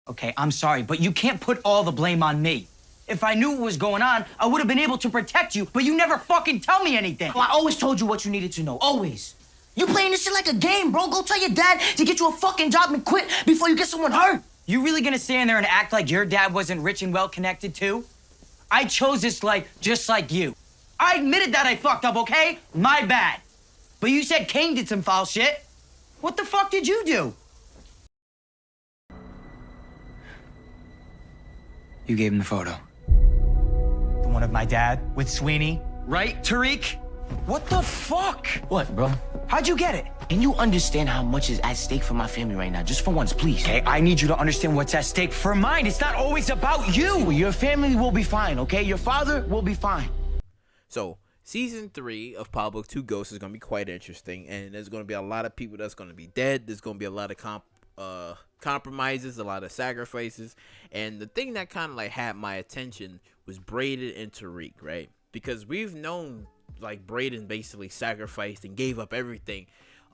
Okay, I'm sorry, but you can't put all the blame on me. If I knew what was going on, I would have been able to protect you, but you never fucking tell me anything. Well, I always told you what you needed to know, always. You playing this shit like a game, bro. Go tell your dad to get you a fucking job and quit before you get someone hurt. You really gonna stand there and act like your dad wasn't rich and well-connected too? I chose this life just like you. I admitted that I fucked up, okay? My bad. But you said Kane did some foul shit. What the fuck did you do? You gave him the photo. The one of my dad with Sweeney, right, Tariq? What the fuck? What, bro? How'd you get it? Can you understand how much is at stake for my family right now? Just for once, please. Okay, I need you to understand what's at stake for mine. It's not always about you. Your family will be fine, okay? Your father will be fine. So, season 3 of Pablo 2 Ghosts is going to be quite interesting, and there's going to be a lot of people that's going to be dead. There's going to be a lot of compromises, a lot of sacrifices, and the thing that kind of like had my attention was Brayden and Tariq, right? Because we've known like Brayden basically sacrificed and gave up everything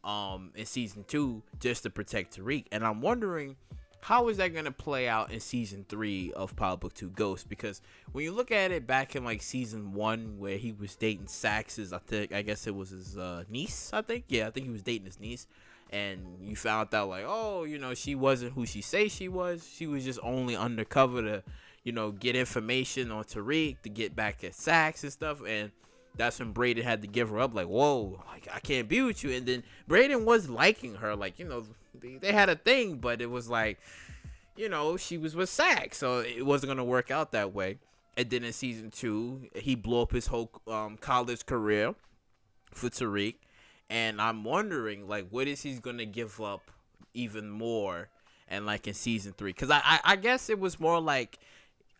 in season 2 just to protect Tariq, and I'm wondering how is that going to play out in season 3 of Pablo 2 Ghosts? Because when you look at it back in like season 1 where he was dating Sax's, I guess it was his niece, I think he was dating his niece, and you found out like, oh, you know, she wasn't who she say she was just only undercover to, you know, get information on Tariq to get back at Sax and stuff. And that's when Brayden had to give her up, like, whoa, like, I can't be with you. And then Brayden was liking her, like, you know, they had a thing, but it was like, you know, she was with Sax, so it wasn't gonna work out that way. And then in season 2, he blew up his whole college career for Tariq. And I'm wondering, like, what is he gonna give up even more, and like in season 3? Because I guess it was more like,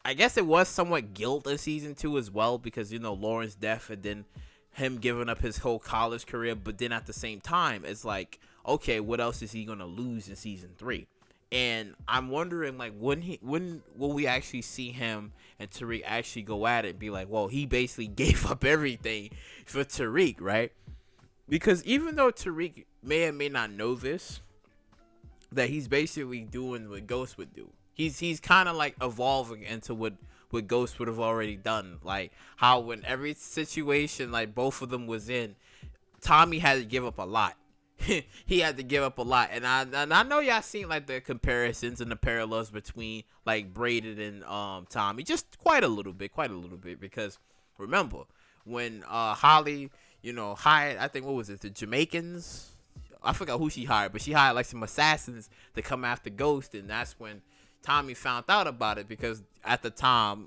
I guess it was somewhat guilt in season 2 as well, because, you know, Lauren's death and then him giving up his whole college career. But then at the same time, it's like, okay, what else is he gonna lose in season 3? And I'm wondering, like, when will we actually see him and Tariq actually go at it and be like, well, he basically gave up everything for Tariq, right? Because even though Tariq may or may not know this, that he's basically doing what Ghost would do. He's kind of like evolving into what Ghost would have already done. Like how when every situation like both of them was in, Tommy had to give up a lot. He had to give up a lot. And I know y'all seen like the comparisons and the parallels between like Brayden and Tommy. Just quite a little bit. Because remember, when Holly, you know, hired, I think, what was it, the Jamaicans? I forgot who she hired, but she hired like some assassins to come after Ghost, and that's when Tommy found out about it, because at the time,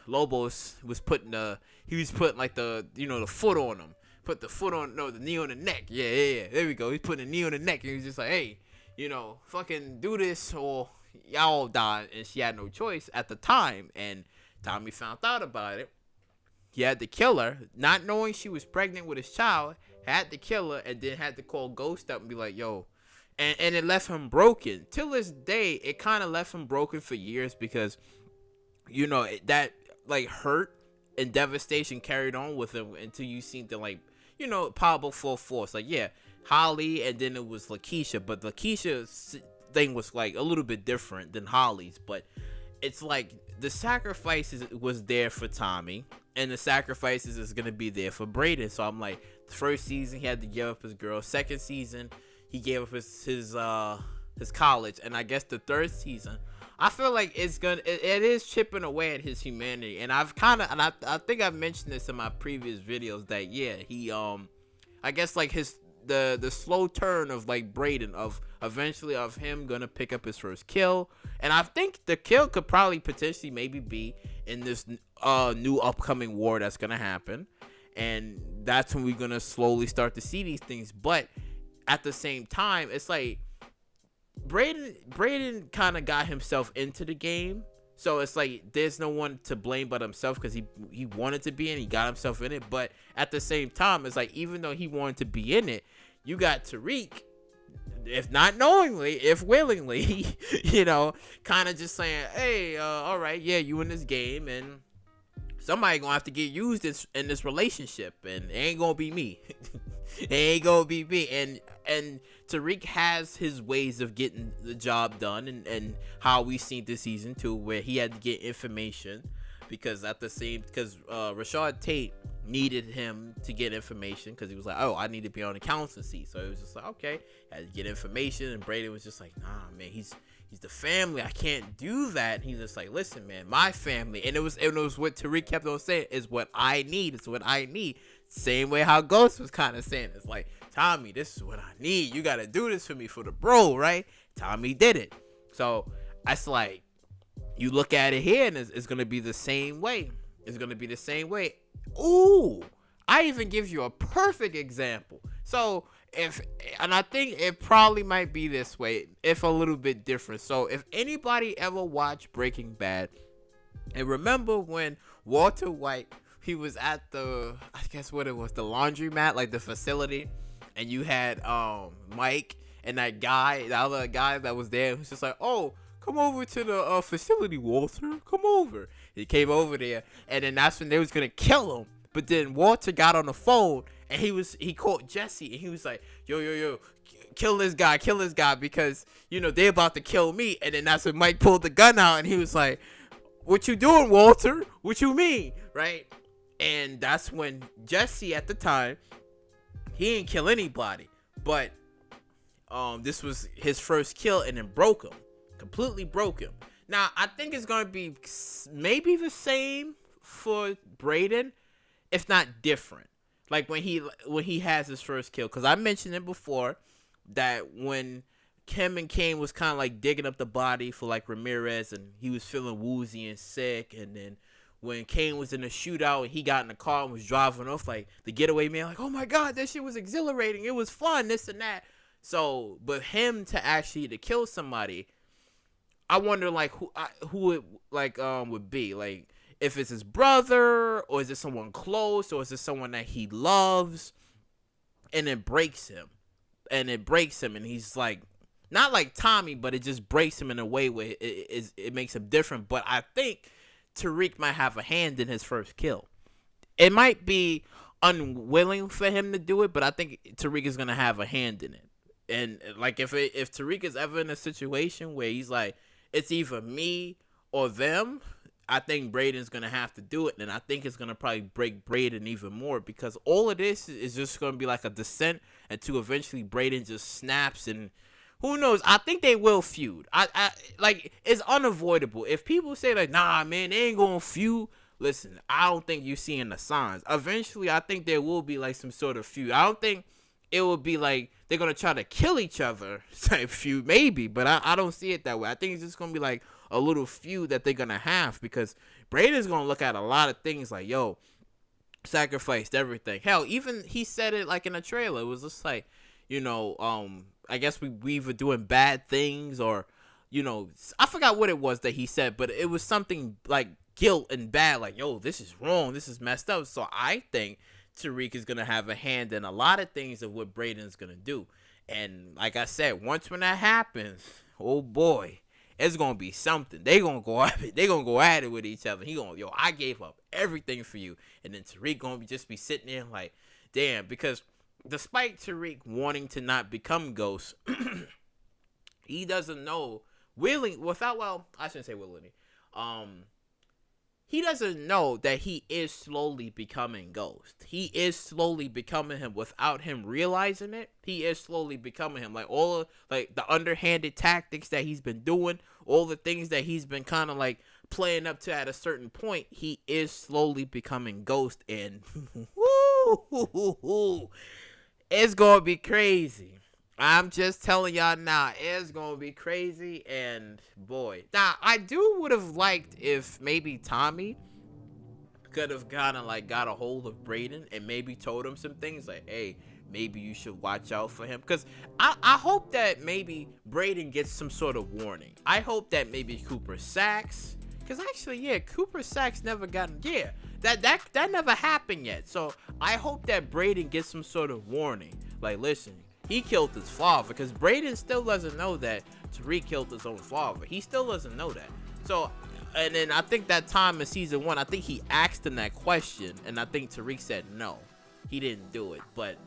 Lobos was putting like the, you know, the foot on him. Put the foot on, no, the knee on the neck. Yeah. There we go. He's putting the knee on the neck, and he was just like, hey, you know, fucking do this or y'all die. And she had no choice at the time, and Tommy found out about it. He had to kill her, not knowing she was pregnant with his child, had to kill her, and then had to call Ghost up and be like, yo. And it left him broken. Till this day, it kind of left him broken for years, because, you know, that, like, hurt and devastation carried on with him until you seen the, like, you know, Pablo full force. Like, yeah, Holly, and then it was Lakeisha. But Lakeisha's thing was, like, a little bit different than Holly's. But it's like the sacrifices was there for Tommy, and the sacrifices is gonna be there for Brayden. So I'm like, the first season he had to give up his girl. Second season he gave up his college, and I guess the third season, I feel like it is chipping away at his humanity. And I think I've mentioned this in my previous videos that yeah, he I guess like the slow turn of like Brayden of eventually of him gonna pick up his first kill, and I think the kill could probably potentially maybe be in this new upcoming war that's gonna happen, and that's when we're gonna slowly start to see these things. But at the same time, it's like Brayden kind of got himself into the game, so it's like there's no one to blame but himself, because he wanted to be in, he got himself in it. But at the same time, it's like even though he wanted to be in it, you got Tariq, if not knowingly, if willingly, you know, kind of just saying, hey, all right, yeah, you in this game, and somebody gonna have to get used in this relationship, and it ain't gonna be me. It ain't gonna be me. And Tariq has his ways of getting the job done, and how we seen this season too, where he had to get information because Rashad Tate needed him to get information because he was like, oh, I need to be on the council seat. So it was just like, okay, had to get information, and Brayden was just like, nah, man, he's the family. I can't do that. And he's just like, listen, man, my family. And it was what Tariq kept on saying is what I need. It's what I need. Same way how Ghost was kind of saying. It's like, Tommy, this is what I need. You got to do this for me for the bro, right? Tommy did it. So that's like, you look at it here, and it's going to be the same way. It's going to be the same way. Ooh, I even give you a perfect example. So and I think it probably might be this way, if a little bit different. So if anybody ever watched Breaking Bad, and remember when Walter White, he was at the, I guess what it was, the laundromat, like the facility, and you had Mike and that guy, the other guy that was there, who's just like, oh, come over to the facility, Walter. Come over. He came over there, and then that's when they was gonna kill him. But then Walter got on the phone, and he called Jesse, and he was like, yo, kill this guy, because, you know, they about to kill me. And then that's when Mike pulled the gun out, and he was like, what you doing, Walter? What you mean? Right? And that's when Jesse, at the time, he didn't kill anybody, but this was his first kill, and it broke him. Completely broke him. Now, I think it's going to be maybe the same for Brayden, if not different. Like when he has his first kill, because I mentioned it before that when Kim and Kane was kind of like digging up the body for like Ramirez, and he was feeling woozy and sick, and then when Kane was in a shootout and he got in the car and was driving off, like the getaway man, like, oh my god, that shit was exhilarating, it was fun, this and that. So, but him to actually to kill somebody, I wonder like who it like would be, like if it's his brother, or is it someone close, or is it someone that he loves, and it breaks him, and he's like, not like Tommy, but it just breaks him in a way where it makes him different. But I think Tariq might have a hand in his first kill. It might be unwilling for him to do it, but I think Tariq is gonna have a hand in it. And like if Tariq is ever in a situation where he's like, it's either me or them, I think Brayden's going to have to do it. And I think it's going to probably break Brayden even more, because all of this is just going to be like a descent until eventually Brayden just snaps, and who knows? I think they will feud. I like, it's unavoidable. If people say like, nah, man, they ain't going to feud. Listen, I don't think you're seeing the signs. Eventually, I think there will be like some sort of feud. I don't think it will be like they're going to try to kill each other type feud, maybe, but I don't see it that way. I think it's just going to be like a little feud that they're going to have, because Brayden's going to look at a lot of things like, yo, sacrificed everything. Hell, even he said it like in a trailer. It was just like, you know, I guess we were doing bad things, or, you know, I forgot what it was that he said, but it was something like guilt and bad, like, yo, this is wrong, this is messed up. So I think Tariq is going to have a hand in a lot of things of what Brayden's going to do. And like I said, once when that happens, oh boy, it's going to be something. They're going to go at it with each other. He going, yo, I gave up everything for you. And then Tariq going to just be sitting there like, damn, because despite Tariq wanting to not become Ghost, he doesn't know I shouldn't say willingly. He doesn't know that he is slowly becoming Ghost. He is slowly becoming him without him realizing it. He is slowly becoming him. Like all like the underhanded tactics that he's been doing, all the things that he's been kind of like playing up to at a certain point, he is slowly becoming Ghost. And woo, it's gonna be crazy. I'm just telling y'all now, it's gonna be crazy. And boy, now I would have liked if maybe Tommy could have kind of like got a hold of Brayden and maybe told him some things like, hey, maybe you should watch out for him. Because I hope that maybe Brayden gets some sort of warning. I hope that maybe Cooper Saxe, because actually, yeah, Cooper Saxe never gotten, yeah, that never happened yet. So I hope that Brayden gets some sort of warning. Like, listen, he killed his father, because Brayden still doesn't know that Tariq killed his own father. He still doesn't know that. So And then I think that time in season 1, I think he asked him that question, and I think Tariq said no, he didn't do it. But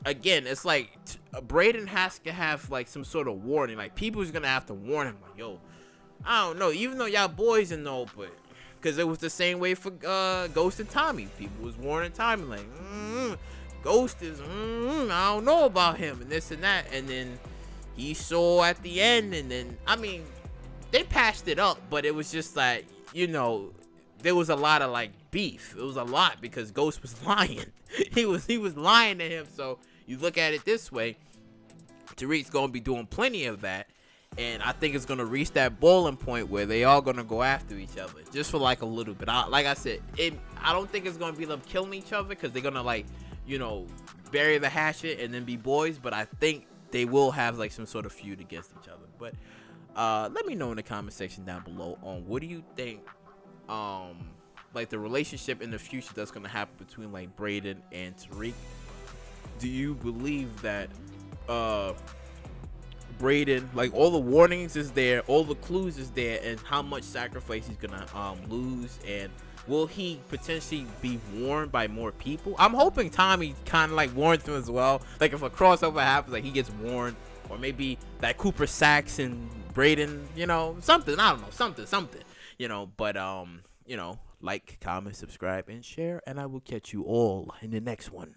again, it's like Brayden has to have like some sort of warning. Like people's gonna have to warn him, like, yo, I don't know, even though y'all boys and know, but because it was the same way for Ghost and Tommy. People was warning Tommy like, Ghost is, I don't know about him and this and that, and then he saw at the end, and then I mean, they patched it up, but it was just like, you know, there was a lot of like beef. It was a lot because Ghost was lying. he was lying to him. So you look at it this way, Tariq's gonna be doing plenty of that, and I think it's gonna reach that boiling point where they all gonna go after each other just for like a little bit. Like I said, I don't think it's gonna be them killing each other because they're gonna like, you know, bury the hatchet and then be boys. But I think they will have like some sort of feud against each other. But let me know in the comment section down below on what do you think, like the relationship in the future that's gonna happen between like Brayden and Tariq. Do you believe that Brayden, like all the warnings is there, all the clues is there, and how much sacrifice he's gonna lose, and will he potentially be warned by more people? I'm hoping Tommy kind of like warns him as well. Like if a crossover happens, like he gets warned, or maybe that Cooper Sax and Brayden, you know, something. I don't know, something, you know. But you know, like, comment, subscribe, and share, and I will catch you all in the next one.